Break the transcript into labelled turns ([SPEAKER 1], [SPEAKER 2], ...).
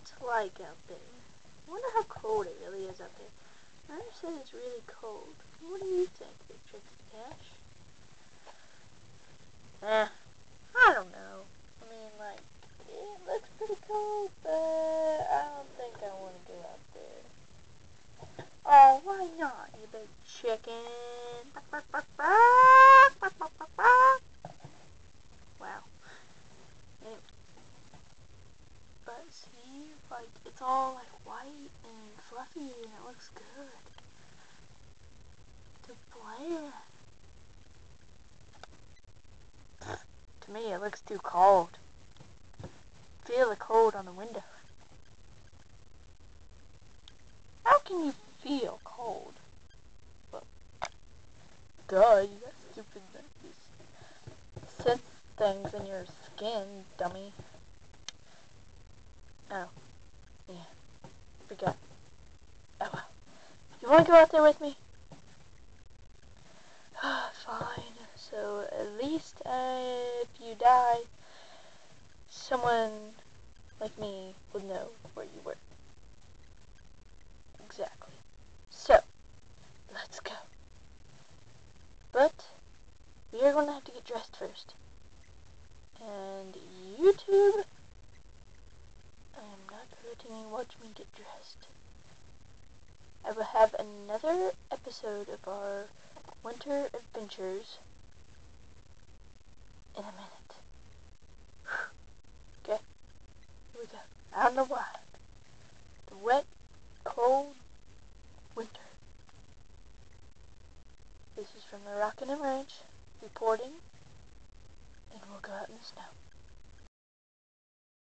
[SPEAKER 1] it's like out there. I wonder how cold it really is out there. I said it's really cold. What do you think, Trixie Cash? I don't know. I mean, like, it looks pretty cold, but I don't think I want to go out there. Oh, why not, you big chicken? Wow. Anyway. But see, like, it's all like white and fluffy and it looks good to play in. To me, it looks too cold. Feel the cold on the window. How can you feel cold? Well, duh, you got stupid sense things in your skin, dummy. Oh, yeah, forgot. Oh well. You wanna go out there with me? Fine. So at least if you die, someone like me would know where you were. Exactly. So, let's go. But, we are going to have to get dressed first. And YouTube, I am not letting you watch me get dressed. I will have another episode of our winter adventures in a minute. Okay, here we go. I don't know why. The wet, cold winter. This is from the Rockin' and Ranch, reporting, and we'll go out in the snow.